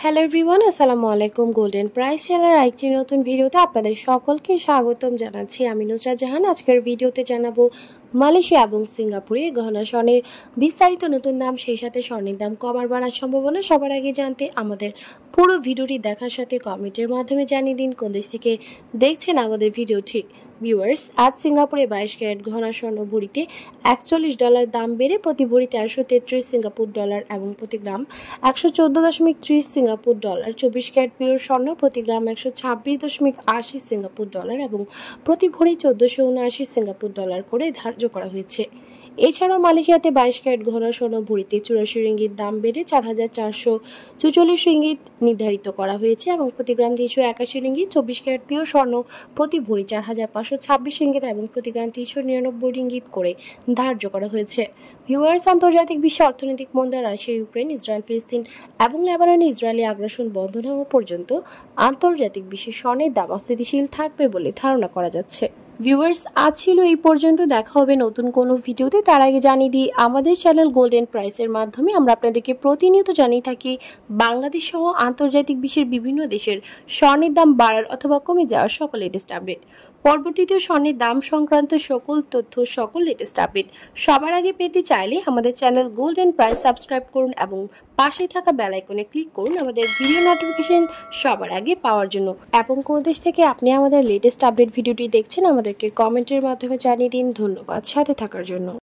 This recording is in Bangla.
হ্যালো এভরিওয়ান, আসসালামু আলাইকুম। গোল্ডেন প্রাইস চ্যানেলের আরেকটি নতুন ভিডিওতে আপনাদের সকলকে স্বাগতম জানাচ্ছি। আমি নুসরাত জাহান। আজকের ভিডিওতে জানাবো মালয়েশিয়া এবং সিঙ্গাপুরে গহনা স্বর্ণের বিস্তারিত নতুন দাম, সেই সাথে স্বর্ণের দাম কমার বাড়ার সম্ভাবনা। সবার আগে জানতে আমাদের পুরো ভিডিওটি দেখার সাথে কমেন্টের মাধ্যমে জানিয়ে দিন কোন দেশ থেকে দেখছেন আমাদের ভিডিওটি। ভিউয়ার্স, আজ সিঙ্গাপুরে 22 ক্যারেট গহনা স্বর্ণ ভরিতে $41 দাম বেড়ে প্রতি ভরি 1333 সিঙ্গাপুর ডলার এবং প্রতি গ্রাম 114.30 সিঙ্গাপুর ডলার। 24 ক্যারেট পিওর স্বর্ণ প্রতি গ্রাম 126.80 সিঙ্গাপুর ডলার এবং প্রতি ভরি 1479 সিঙ্গাপুর ডলার করে ধার্য করা হয়েছে। এছাড়াও মালয়েশিয়াতে 22 ক্যারেট গহনা স্বর্ণ ভরিতে 84 রিঙ্গিত দাম বেড়ে 4444 রিঙ্গিত নির্ধারিত করা হয়েছে এবং প্রতি গ্রাম 381 রিঙ্গিত। 24 ক্যারেট পিওর স্বর্ণ প্রতি ভরি 4526 রিঙ্গিত এবং প্রতি গ্রাম 399 রিঙ্গিত করে ধার্য করা হয়েছে। ভিউয়ার্স, আন্তর্জাতিক বিশ্বে অর্থনৈতিক মন্দা, রাশিয়া, ইউক্রেন, ইসরায়েল, ফিলিস্তিন এবং লেবাননে ইসরায়েলি আগ্রাসন বন্ধ না হওয়া পর্যন্ত আন্তর্জাতিক বিশ্বে স্বর্ণের দাম অস্থিতিশীল থাকবে বলে ধারণা করা যাচ্ছে। ভিউয়ার্স, আজ ছিল এই পর্যন্ত। দেখা হবে নতুন কোনো ভিডিওতে। তার আগে জানিয়ে দিই, আমাদের চ্যানেল গোল্ডেন প্রাইসের মাধ্যমে আমরা আপনাদেরকে প্রতিনিয়ত জানিয়ে থাকি বাংলাদেশ সহ আন্তর্জাতিক বিশ্বের বিভিন্ন দেশের স্বর্ণের দাম বাড়ার অথবা কমে যাওয়ার সকল লেটেস্ট আপডেট। পরবর্তীতে স্বর্ণের দাম সংক্রান্ত সকল তথ্য, সকল লেটেস্ট আপডেট সবার আগে পেতে চাইলে আমাদের চ্যানেল গোল্ডেন প্রাইস সাবস্ক্রাইব করুন এবং পাশে থাকা বেল আইকনে ক্লিক করুন আমাদের ভিডিও নোটিফিকেশন সবার আগে পাওয়ার জন্য। এবং কোন দেশ থেকে আপনি আমাদের লেটেস্ট আপডেট ভিডিওটি দেখছেন আমাদেরকে কমেন্টের মাধ্যমে জানিয়ে দিন। ধন্যবাদ সাথে থাকার জন্য।